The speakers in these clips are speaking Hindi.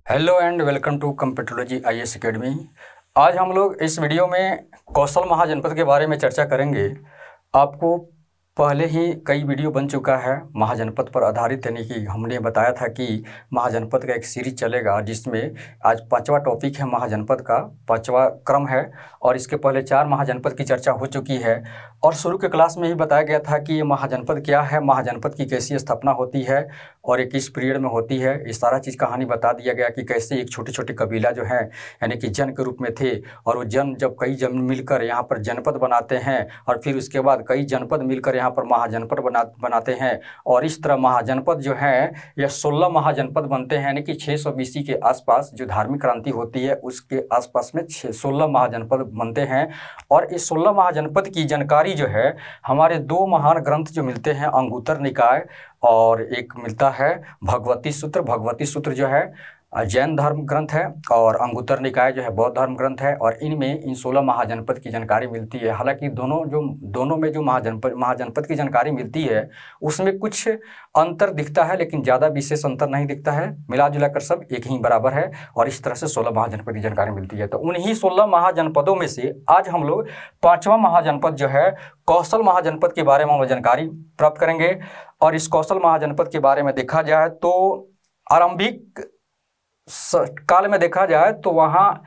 Hello and welcome to computerology IAS academy. आज हम लोग इस वीडियो में कौशल महाजनपद के बारे में चर्चा करेंगे। आपको पहले ही कई वीडियो बन चुका है महाजनपद पर आधारित, यानी कि हमने बताया था कि महाजनपद का एक सीरीज चलेगा जिसमें आज 5वां टॉपिक है, महाजनपद का 5वां क्रम है। और इसके पहले 4 महाजनपद की चर्चा हो चुकी है और शुरू के क्लास में ही बताया गया था कि ये महाजनपद क्या है, महाजनपद की कैसी स्थापना होती है और ये किस पीरियड में होती है। ये सारा चीज़ कहानी बता दिया गया कि कैसे एक छोटे छोटे कबीला जो है यानी कि जन के रूप में थे और वो जन जब कई जन मिलकर यहाँ पर जनपद बनाते हैं और फिर उसके बाद कई जनपद मिलकर यहाँ पर महाजनपद बनाते हैं। और इस तरह महाजनपद जो है यह 16 महाजनपद बनते हैं, यानी कि 600 BC के आसपास जो धार्मिक क्रांति होती है उसके आसपास में 16 महाजनपद बनते हैं। और इस 16 महाजनपद की जानकारी जो है हमारे 2 महान ग्रंथ जो मिलते हैं, अंगुत्तर निकाय और एक मिलता है भगवती सूत्र। भगवती सूत्र जो है जैन धर्म ग्रंथ है और अंगुत्तर निकाय जो है बौद्ध धर्म ग्रंथ है। और इनमें इन 16 महाजनपद की जानकारी मिलती है। हालांकि दोनों में जो महाजनपद की जानकारी मिलती है उसमें कुछ अंतर दिखता है, लेकिन ज़्यादा विशेष अंतर नहीं दिखता है, मिला जुला कर सब एक ही बराबर है। और इस तरह से 16 महाजनपद की जानकारी मिलती है। तो उन्हीं 16 महाजनपदों में से आज हम लोग 5वां महाजनपद जो है कौशल महाजनपद के बारे में हम जानकारी प्राप्त करेंगे। और इस कौशल महाजनपद के बारे में देखा जाए तो आरंभिक काल में देखा जाए तो वहाँ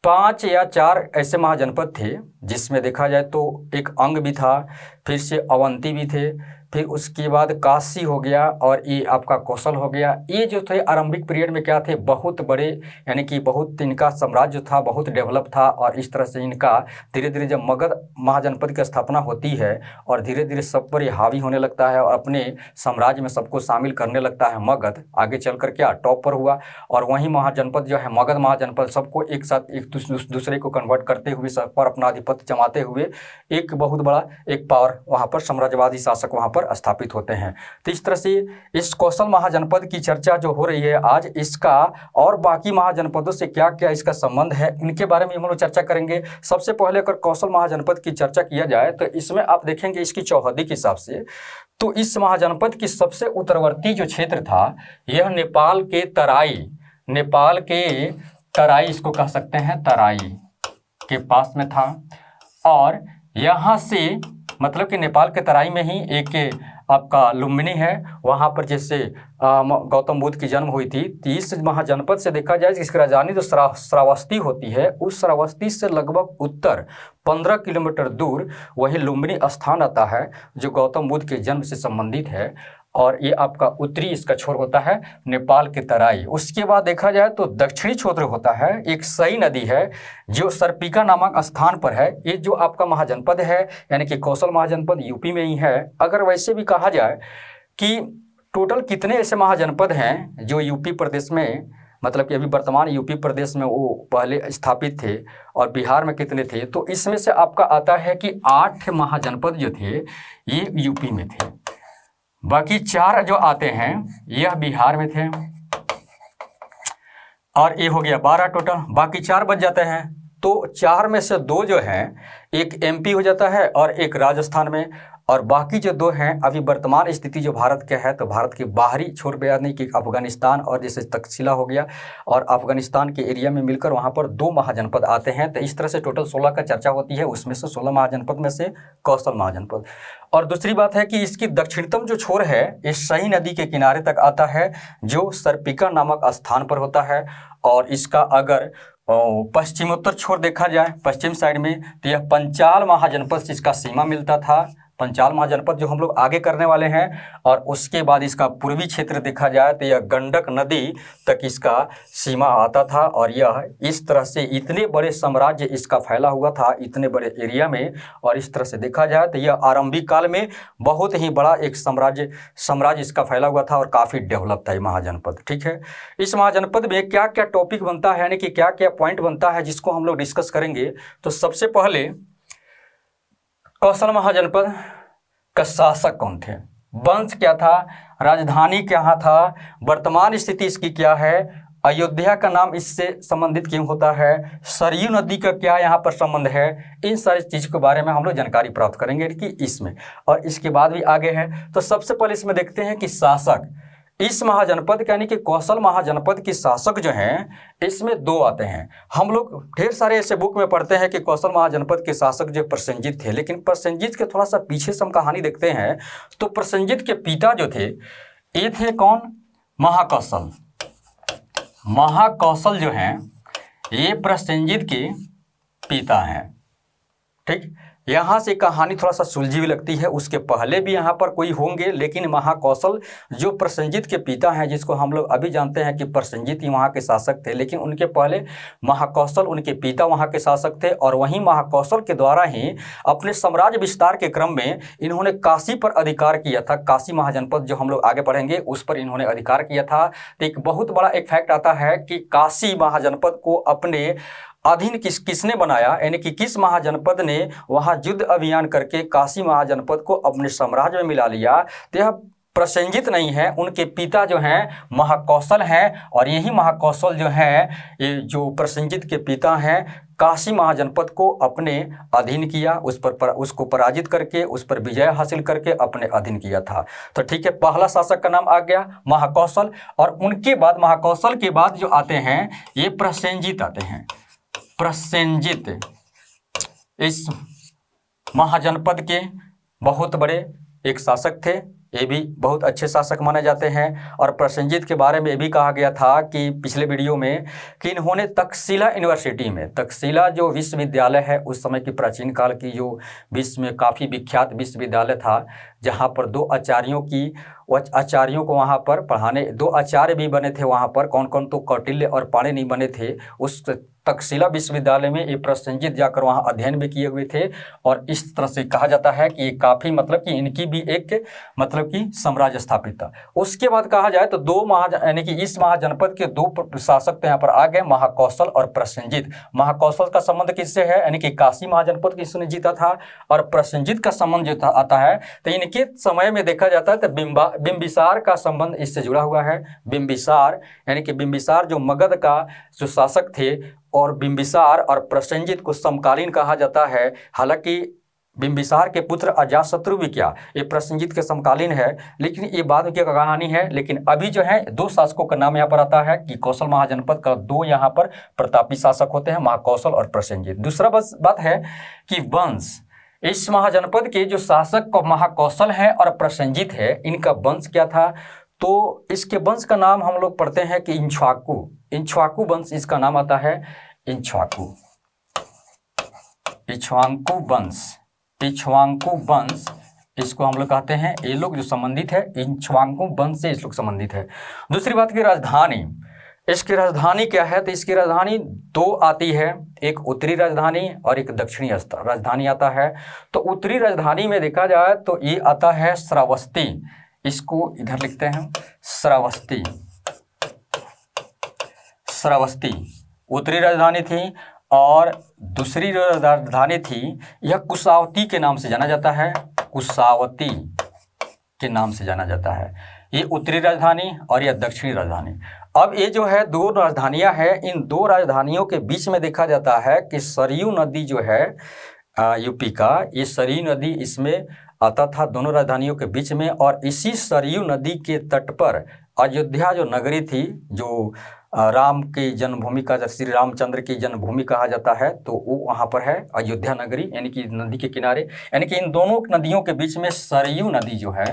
5 या 4 ऐसे महाजनपद थे, जिसमें देखा जाए तो एक अंग भी था, फिर से अवंती भी थे, फिर उसके बाद काशी हो गया और ये आपका कौशल हो गया। ये जो थे आरंभिक पीरियड में क्या थे, बहुत बड़े, यानी कि बहुत इनका साम्राज्य था, बहुत डेवलप था। और इस तरह से इनका धीरे धीरे जब मगध महाजनपद की स्थापना होती है और धीरे धीरे सब पर ये हावी होने लगता है और अपने साम्राज्य में सबको शामिल करने लगता है, मगध आगे चलकर क्या टॉप पर हुआ। और वहीं महाजनपद जो है मगध महाजनपद सबको एक साथ एक दूसरे को कन्वर्ट करते हुए, सब पर अपना आधिपत्य जमाते हुए एक बहुत बड़ा एक पावर वहाँ पर साम्राज्यवादी शासक वहाँ पर स्थापित होते हैं। तो इस तरह से इस कौशल महाजनपद की चर्चा जो हो रही है आज, इसका और बाकी महाजनपदों से क्या क्या इसका संबंध है, इनके बारे में हम लोग चर्चा करेंगे। सबसे पहले अगर कौशल महाजनपद की चर्चा किया जाए तो इसमें आप देखेंगे इसकी चौहदी के हिसाब से तो इस महाजनपद की सबसे उत्तरवर्ती जो क्षेत्र था यह नेपाल के तराई इसको कह सकते हैं, तराई के पास में था। और यहाँ से मतलब कि नेपाल के तराई में ही एक आपका लुम्बिनी है, वहाँ पर जैसे गौतम बुद्ध की जन्म हुई थी। तो इस महाजनपद से देखा जाए इसकी राजधानी जो श्रावस्ती होती है, उस श्रावस्ती से लगभग उत्तर 15 किलोमीटर दूर वही लुम्बिनी स्थान आता है जो गौतम बुद्ध के जन्म से संबंधित है। और ये आपका उत्तरी इसका छोर होता है नेपाल के तराई। उसके बाद देखा जाए तो दक्षिणी छोर होता है, एक सई नदी है जो सरपिका नामक स्थान पर है। ये जो आपका महाजनपद है यानी कि कौशल महाजनपद यूपी में ही है। अगर वैसे भी कहा जाए कि टोटल कितने ऐसे महाजनपद हैं जो यूपी प्रदेश में, मतलब कि अभी वर्तमान यूपी प्रदेश में वो पहले स्थापित थे, और बिहार में कितने थे, तो इसमें से आपका आता है कि 8 महाजनपद जो थे ये यूपी में थे, बाकी 4 जो आते हैं यह बिहार में थे। और ये हो गया 12 टोटल, बाकी 4 बच जाते हैं। तो 4 में से 2 जो हैं एक एमपी हो जाता है और एक राजस्थान में, और बाकी जो 2 हैं अभी वर्तमान स्थिति जो भारत के है तो भारत के बाहरी छोर पे, यानी कि अफगानिस्तान और जैसे तक्षशिला हो गया और अफगानिस्तान के एरिया में मिलकर वहाँ पर 2 महाजनपद आते हैं। तो इस तरह से टोटल 16 का चर्चा होती है, उसमें से 16 महाजनपद में से कौशल महाजनपद। और दूसरी बात है कि इसकी दक्षिणतम जो छोर है इस सही नदी के किनारे तक आता है जो सरपिका नामक स्थान पर होता है। और इसका अगर पश्चिमोत्तर छोर देखा जाए पश्चिम साइड में तो यह पंचाल महाजनपद से इसका सीमा मिलता था। पंचाल महाजनपद जो हम लोग आगे करने वाले हैं। और उसके बाद इसका पूर्वी क्षेत्र देखा जाए तो यह गंडक नदी तक इसका सीमा आता था। और यह इस तरह से इतने बड़े साम्राज्य इसका फैला हुआ था, इतने बड़े एरिया में। और इस तरह से देखा जाए तो यह आरंभिक काल में बहुत ही बड़ा एक साम्राज्य इसका फैला हुआ था और काफ़ी डेवलप था ये महाजनपद। ठीक है, इस महाजनपद में क्या क्या टॉपिक बनता है, यानी कि क्या क्या पॉइंट बनता है जिसको हम लोग डिस्कस करेंगे। तो सबसे पहले कौशल महाजनपद का शासक कौन थे, वंश क्या था, राजधानी क्या था, वर्तमान स्थिति इसकी क्या है, अयोध्या का नाम इससे संबंधित क्यों होता है, सरयू नदी का क्या यहाँ पर संबंध है, इन सारी चीज़ के बारे में हम लोग जानकारी प्राप्त करेंगे कि इसमें। और इसके बाद भी आगे है। तो सबसे पहले इसमें देखते हैं कि शासक, इस महाजनपद यानी कि कौशल महाजनपद के शासक जो हैं इसमें दो आते हैं। हम लोग ढेर सारे ऐसे बुक में पढ़ते हैं कि कौशल महाजनपद के शासक जो प्रसेनजित थे, लेकिन प्रसेनजित के थोड़ा सा पीछे से हम कहानी देखते हैं तो प्रसेनजित के पिता जो थे ये थे कौन? महाकौशल। महाकौशल जो हैं ये प्रसेनजित के पिता हैं। ठीक, यहाँ से कहानी थोड़ा सा सुलझी हुई लगती है। उसके पहले भी यहाँ पर कोई होंगे, लेकिन महाकौशल जो प्रसेनजित के पिता हैं, जिसको हम लोग अभी जानते हैं कि प्रसेनजित ही वहाँ के शासक थे, लेकिन उनके पहले महाकौशल उनके पिता वहाँ के शासक थे। और वहीं महाकौशल के द्वारा ही अपने साम्राज्य विस्तार के क्रम में इन्होंने काशी पर अधिकार किया था। काशी महाजनपद जो हम लोग आगे पढ़ेंगे उस पर इन्होंने अधिकार किया था। तो एक बहुत बड़ा एक फैक्ट आता है कि काशी महाजनपद को अपने अधीन किसने बनाया, यानी कि किस महाजनपद ने वहाँ युद्ध अभियान करके काशी महाजनपद को अपने साम्राज्य में मिला लिया। तो यह प्रसेनजित नहीं है, उनके पिता जो हैं महाकौशल हैं। और यही महाकौशल जो हैं ये जो प्रसेनजित के पिता हैं काशी महाजनपद को अपने अधीन किया, उसको पराजित करके उस पर विजय हासिल करके अपने अधीन किया था। तो ठीक है, पहला शासक का नाम आ गया महाकौशल। और उनके बाद महाकौशल के बाद जो आते हैं ये प्रसेनजित आते हैं। प्रसेनजित इस महाजनपद के बहुत बड़े एक शासक थे, ये भी बहुत अच्छे शासक माने जाते हैं। और प्रसेनजित के बारे में ये भी कहा गया था कि पिछले वीडियो में कि इन्होंने तक्षशिला यूनिवर्सिटी में, तक्षशिला जो विश्वविद्यालय है उस समय की प्राचीन काल की जो विश्व में काफ़ी विख्यात विश्वविद्यालय था, जहाँ पर दो आचार्यों को वहाँ पर पढ़ाने, दो आचार्य भी बने थे वहाँ पर। कौन कौन? तो कौटिल्य और पाणिनि बने थे। उस तक्षशिला विश्वविद्यालय में ये प्रसेनजित जाकर वहाँ अध्ययन भी किए हुए थे। और इस तरह से कहा जाता है कि ये काफ़ी मतलब कि इनकी भी एक मतलब कि साम्राज्य स्थापित था। उसके बाद कहा जाए तो यानी कि इस महाजनपद के दो शासक तो यहाँ पर आ गए, महाकौशल और प्रसेनजित। महाकौशल का संबंध किससे है? यानी कि काशी महाजनपद किसने जीता था। और प्रसेनजित का संबंध जो आता है तो इनके समय में देखा जाता है तो बिंबिसार का संबंध इससे जुड़ा हुआ है। बिंबिसार यानी कि बिंबिसार जो मगध का जो शासक थे, और बिंबिसार और प्रसेनजित को समकालीन कहा जाता है। हालांकि बिंबिसार के पुत्र अजातशत्रु भी क्या ये प्रसेनजित के समकालीन है, लेकिन ये बाद की कहानी है। लेकिन अभी जो है दो शासकों का नाम यहाँ पर आता है कि कौशल महाजनपद का दो यहाँ पर प्रतापी शासक होते हैं, महाकौशल और प्रसेनजित। दूसरा बात है कि वंश, इस महाजनपद के जो शासक महाकौशल हैं और प्रसेनजित है, इनका वंश क्या था? तो इसके वंश का नाम हम लोग पढ़ते हैं कि इक्ष्वाकु वंश इसका नाम आता है। इक्ष्वाकु वंश इसको हम लोग कहते हैं। ये लोग जो संबंधित है इक्ष्वाकु वंश से इस लोग संबंधित है। दूसरी बात की राजधानी, इसकी राजधानी क्या है? तो इसकी राजधानी दो आती है, एक उत्तरी राजधानी और एक दक्षिणी राजधानी आता है। तो उत्तरी राजधानी में देखा जाए तो ये आता है श्रावस्ती, इसको इधर लिखते हैं श्रावस्ती उत्तरी राजधानी थी। और दूसरी राजधानी थी यह कुशावती के नाम से जाना जाता है, कुशावती के नाम से जाना जाता है। ये उत्तरी राजधानी और यह दक्षिणी राजधानी। अब ये जो है दो राजधानियां हैं, इन दो राजधानियों के बीच में देखा जाता है कि सरयू नदी जो है यूपी का, ये सरयू नदी इसमें आता था दोनों राजधानियों के बीच में। और इसी सरयू नदी के तट पर अयोध्या जो नगरी थी, जो राम की जन्मभूमि का, श्री रामचंद्र की जन्मभूमि कहा जाता है, तो वो वहाँ पर है अयोध्या नगरी, यानी कि नदी के किनारे। यानी कि इन दोनों नदियों के बीच में सरयू नदी जो है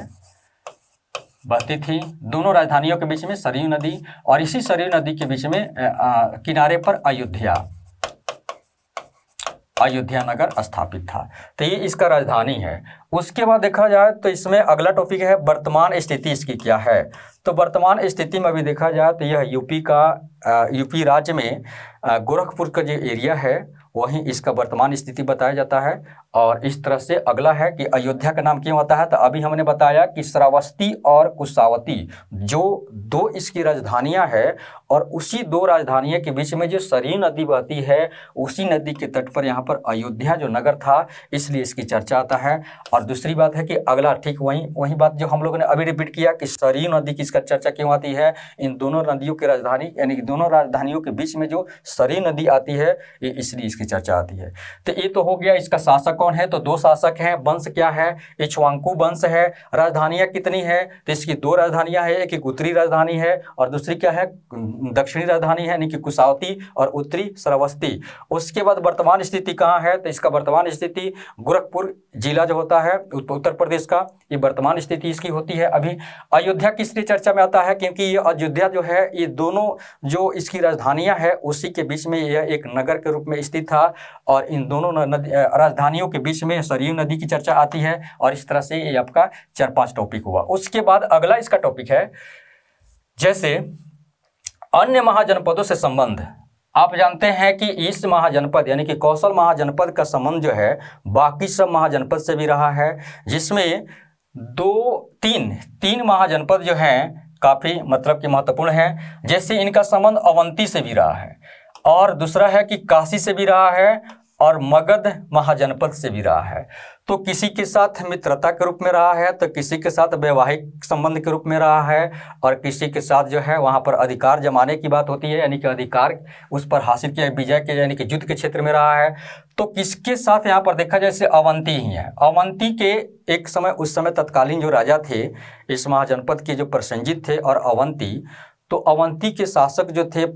बहती थी, दोनों राजधानियों के बीच में सरयू नदी, और इसी सरयू नदी के बीच में किनारे पर अयोध्या नगर स्थापित था। तो ये इसका राजधानी है। उसके बाद देखा जाए तो इसमें अगला टॉपिक है वर्तमान स्थिति इसकी क्या है। तो वर्तमान स्थिति में अभी देखा जाए तो यह यूपी राज्य में गोरखपुर का जो एरिया है वहीं इसका वर्तमान स्थिति बताया जाता है। और इस तरह से अगला है कि अयोध्या का नाम क्यों आता है। तो अभी हमने बताया कि श्रावस्ती और कुशावती जो दो इसकी राजधानियां हैं, और उसी दो राजधानियों के बीच में जो सरयू नदी बहती है, उसी नदी के तट पर यहाँ पर अयोध्या जो नगर था, इसलिए इसकी चर्चा आता है। और दूसरी बात है कि अगला ठीक वही बात जो हम लोगों ने अभी रिपीट किया कि सरयू नदी की इसका चर्चा क्यों आती है। इन दोनों नदियों की राजधानी यानी कि दोनों राजधानियों के बीच में जो सरयू नदी आती है, ये इसलिए इसकी इसकी चर्चा आती है। तो ये तो हो गया इसका शासक कौन है, तो 2 शासक हैं। वंश क्या है, इक्ष्वाकु वंश है। राजधानियाँ कितनी है, तो इसकी 2 राजधानियाँ है, एक उत्तरी राजधानी है और दूसरी क्या है, दक्षिणी राजधानी है, यानी कि कुशावती और उत्तरी श्रावस्ती। उसके बाद वर्तमान स्थिति कहाँ है, तो इसका वर्तमान स्थिति गोरखपुर जिला जो होता है उत्तर प्रदेश का, ये वर्तमान स्थिति इसकी होती है। अभी अयोध्या किस लिए चर्चा में आता है, क्योंकि ये अयोध्या जो है ये दोनों जो इसकी राजधानियां है उसी के बीच में यह एक नगर के रूप में स्थित था और इन दोनों राजधानियों के बीच में सरयू नदी की चर्चा आती है। और इस तरह से ये आपका 4-5 टॉपिक हुआ। उसके बाद अगला इसका टॉपिक है जैसे अन्य महाजनपदों से संबंध। आप जानते हैं कि ईस्ट महाजनपद यानी कि कौशल महाजनपद का संबंध जो है बाकी सब महाजनपद से भी रहा है, जिसमें 3 महाजनपद जो हैं काफ़ी मतलब कि महत्वपूर्ण हैं। जैसे इनका संबंध अवंती से भी रहा है और दूसरा है कि काशी से भी रहा है और मगध महाजनपद से भी रहा है। तो किसी के साथ मित्रता के रूप में रहा है, तो किसी के साथ वैवाहिक संबंध के रूप में रहा है और किसी के साथ जो है वहाँ पर अधिकार जमाने की बात होती है, यानी कि अधिकार उस पर हासिल किया, विजय के यानी कि युद्ध के क्षेत्र में रहा है। तो किसके साथ यहाँ पर देखा जाए जैसे अवंती ही है। अवंती के एक समय उस समय तत्कालीन जो राजा थे इस महाजनपद के जो प्रसेनजित थे और अवंती, तो अवंती के शासक जो थे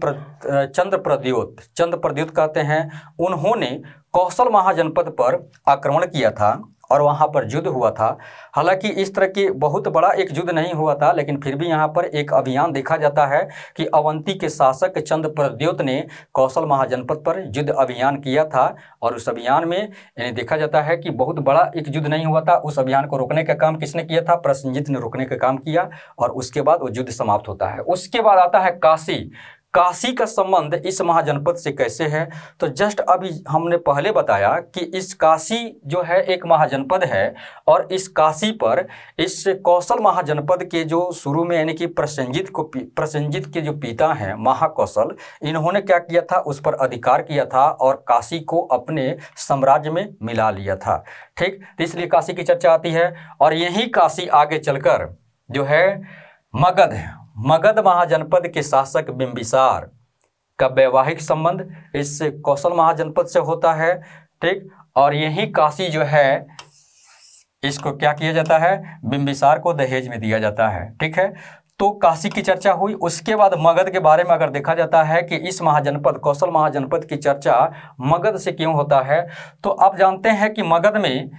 चंद्रप्रद्योत कहते हैं, उन्होंने कौशल महाजनपद पर आक्रमण किया था और वहाँ पर युद्ध हुआ था। हालांकि इस तरह की बहुत बड़ा एक युद्ध नहीं हुआ था, लेकिन फिर भी यहाँ पर एक अभियान देखा जाता है कि अवंती के शासक चंद्रप्रद्योत ने कौशल महाजनपद पर युद्ध अभियान किया था और उस अभियान में यानी देखा जाता है कि बहुत बड़ा एक युद्ध नहीं हुआ था। उस अभियान को रोकने का काम किसने किया था, प्रसेनजित ने रोकने का काम किया और उसके बाद वो युद्ध समाप्त होता है। उसके बाद आता है काशी। काशी का संबंध इस महाजनपद से कैसे है, तो जस्ट अभी हमने पहले बताया कि इस काशी जो है एक महाजनपद है और इस काशी पर इस कौशल महाजनपद के जो शुरू में यानी कि प्रसेनजित के जो पिता हैं महाकौशल, इन्होंने क्या किया था, उस पर अधिकार किया था और काशी को अपने साम्राज्य में मिला लिया था। ठीक, तो इसलिए काशी की चर्चा आती है। और यही काशी आगे चलकर जो है मगध महाजनपद के शासक बिंबिसार का वैवाहिक संबंध इस कौशल महाजनपद से होता है। ठीक, और यही काशी जो है इसको क्या किया जाता है, बिंबिसार को दहेज में दिया जाता है। ठीक है, तो काशी की चर्चा हुई। उसके बाद मगध के बारे में अगर देखा जाता है कि इस महाजनपद कौशल महाजनपद की चर्चा मगध से क्यों होता है, तो आप जानते हैं कि मगध में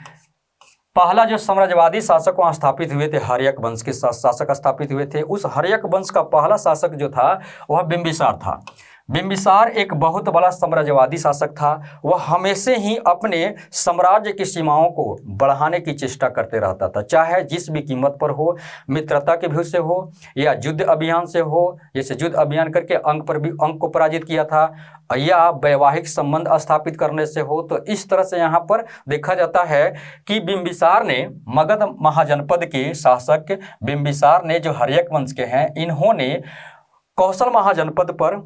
पहला जो साम्राज्यवादी शासक वहाँ स्थापित हुए थे, हर्यक वंश के शासक स्थापित हुए थे। उस हर्यक वंश का पहला शासक जो था वह बिंबिसार था। बिंबिसार एक बहुत बड़ा साम्राज्यवादी शासक था। वह हमेशा ही अपने साम्राज्य की सीमाओं को बढ़ाने की चेष्टा करते रहता था, चाहे जिस भी कीमत पर हो, मित्रता के व्यू से हो या युद्ध अभियान से हो। जैसे युद्ध अभियान करके अंक को पराजित किया था या वैवाहिक संबंध स्थापित करने से हो। तो इस तरह से यहाँ पर देखा जाता है कि बिंबिसार ने मगध महाजनपद के शासक बिंबिसार ने जो हर्यक वंश के हैं, इन्होंने कौशल महाजनपद पर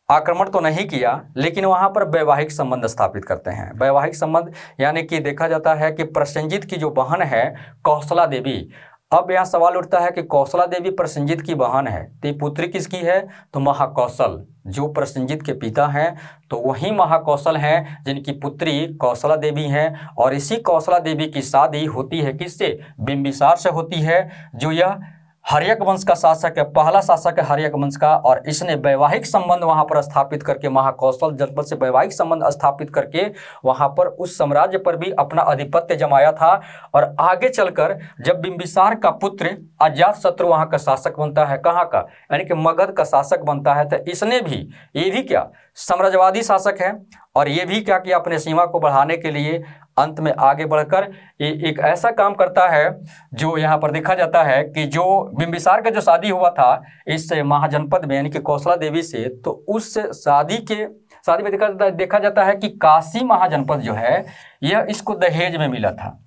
आक्रमण तो नहीं किया, लेकिन वहाँ पर वैवाहिक संबंध स्थापित करते हैं। वैवाहिक संबंध यानी कि देखा जाता है कि प्रसेनजित की जो बहन है कौशला देवी, अब यहाँ सवाल उठता है कि कौशला देवी प्रसेनजित की बहन है तो ये पुत्री किसकी है, तो महाकौशल जो प्रसेनजित के पिता हैं तो वही महाकौशल हैं जिनकी पुत्री कौशला देवी हैं। और इसी कौशला देवी की शादी होती है किससे, बिंबिसार से होती है, जो यह हर्यक वंश का शासक है, पहला शासक है हर्यक वंश का। और इसने वैवाहिक संबंध वहां पर स्थापित करके महाकौशल जनपद से वैवाहिक संबंध स्थापित करके वहां पर उस साम्राज्य पर भी अपना आधिपत्य जमाया था। और आगे चलकर जब बिंबिसार का पुत्र अजातशत्रु वहां का शासक बनता है, कहाँ का, यानी कि मगध का शासक बनता है, तो इसने भी ये भी क्या साम्राज्यवादी शासक है और ये भी क्या किया, अपने सीमा को बढ़ाने के लिए अंत में आगे बढ़कर ये एक ऐसा काम करता है जो यहाँ पर देखा जाता है कि जो बिंबिसार का जो शादी हुआ था इस महाजनपद में यानी कि कौशला देवी से, तो उस शादी में देखा जाता है कि काशी महाजनपद जो है यह इसको दहेज में मिला था।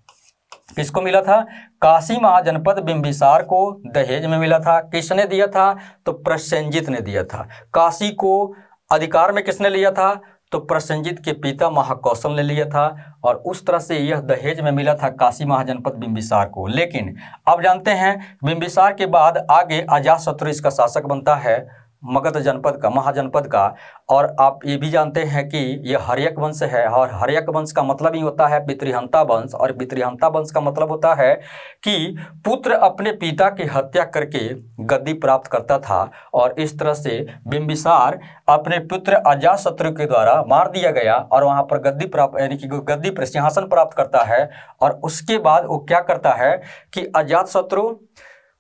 किसको मिला था, काशी महाजनपद बिंबिसार को दहेज में मिला था। किसने दिया था, तो प्रसेनजित ने दिया था। काशी को अधिकार में किसने लिया था, तो प्रसेनजित के पिता महाकौशल ने लिया था और उस तरह से यह दहेज में मिला था काशी महाजनपद बिंबिसार को। लेकिन अब जानते हैं बिंबिसार के बाद आगे अजातशत्रु इसका शासक बनता है मगध जनपद का, महाजनपद का। और आप ये भी जानते हैं कि ये हर्यक वंश है, और हर्यक वंश का मतलब ही होता है पितृहंता वंश, और पितृहंता वंश का मतलब होता है कि पुत्र अपने पिता की हत्या करके गद्दी प्राप्त करता था। और इस तरह से बिंबिसार अपने पुत्र अजातशत्रु के द्वारा मार दिया गया और वहाँ पर गद्दी प्राप्त, यानी कि गद्दी पर सिंहासन प्राप्त करता है। और उसके बाद वो क्या करता है कि अजातशत्रु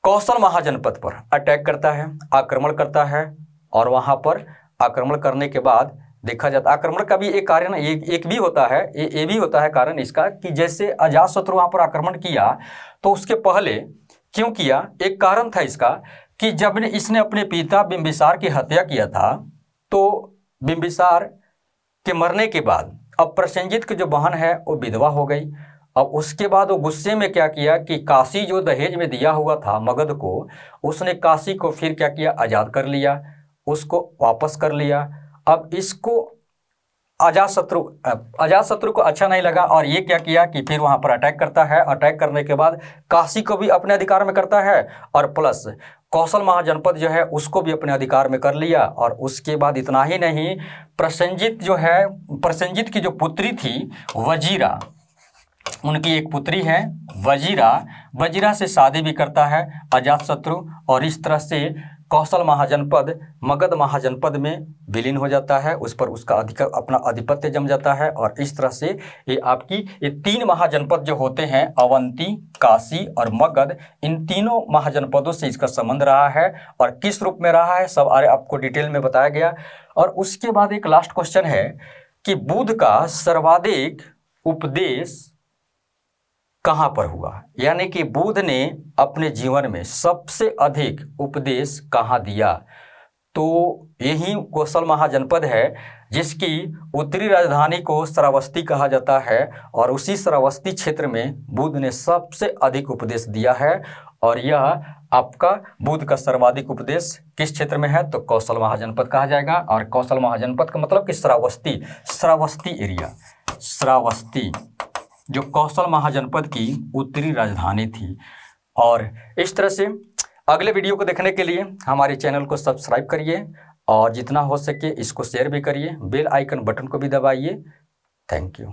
कौशल महाजनपद पर अटैक करता है, आक्रमण करता है। और वहाँ पर आक्रमण करने के बाद देखा जाता, आक्रमण का भी एक कारण एक भी होता है, ये भी होता है कारण इसका कि जैसे अजातशत्रु वहाँ पर आक्रमण किया तो उसके पहले क्यों किया, एक कारण था इसका कि जब इसने अपने पिता बिंबिसार की हत्या किया था तो बिंबिसार के मरने के बाद अब प्रसेनजीत की जो बहन है वो विधवा हो गई। अब उसके बाद वो गुस्से में क्या किया कि काशी जो दहेज में दिया हुआ था मगध को, उसने काशी को फिर क्या किया, आज़ाद कर लिया, उसको वापस कर लिया। अब इसको अजातशत्रु को अच्छा नहीं लगा और ये क्या किया कि फिर वहाँ पर अटैक करता है। अटैक करने के बाद काशी को भी अपने अधिकार में करता है और प्लस कौशल महाजनपद जो है उसको भी अपने अधिकार में कर लिया। और उसके बाद इतना ही नहीं, प्रसेनजीत की जो पुत्री थी वजीरा, उनकी एक पुत्री है वजीरा से शादी भी करता है अजातशत्रु। और इस तरह से कौशल महाजनपद मगध महाजनपद में विलीन हो जाता है, उस पर उसका अपना आधिपत्य जम जाता है। और इस तरह से ये तीन महाजनपद जो होते हैं, अवंती, काशी और मगध, इन तीनों महाजनपदों से इसका संबंध रहा है। और किस रूप में रहा है सब आपको डिटेल में बताया गया। और उसके बाद एक लास्ट क्वेश्चन है कि बुद्ध का सर्वाधिक उपदेश कहाँ पर हुआ, यानी कि बुद्ध ने अपने जीवन में सबसे अधिक उपदेश कहाँ दिया। तो यही कौशल महाजनपद है जिसकी उत्तरी राजधानी को श्रावस्ती कहा जाता है। और उसी श्रावस्ती क्षेत्र में बुद्ध ने सबसे अधिक उपदेश दिया है। और यह आपका बुद्ध का सर्वाधिक उपदेश किस क्षेत्र में है, तो कौशल महाजनपद कहा जाएगा। और कौशल महाजनपद का मतलब कि श्रावस्ती एरिया, श्रावस्ती जो कौशल महाजनपद की उत्तरी राजधानी थी। और इस तरह से अगले वीडियो को देखने के लिए हमारे चैनल को सब्सक्राइब करिए और जितना हो सके इसको शेयर भी करिए, बेल आइकन बटन को भी दबाइए। Thank you.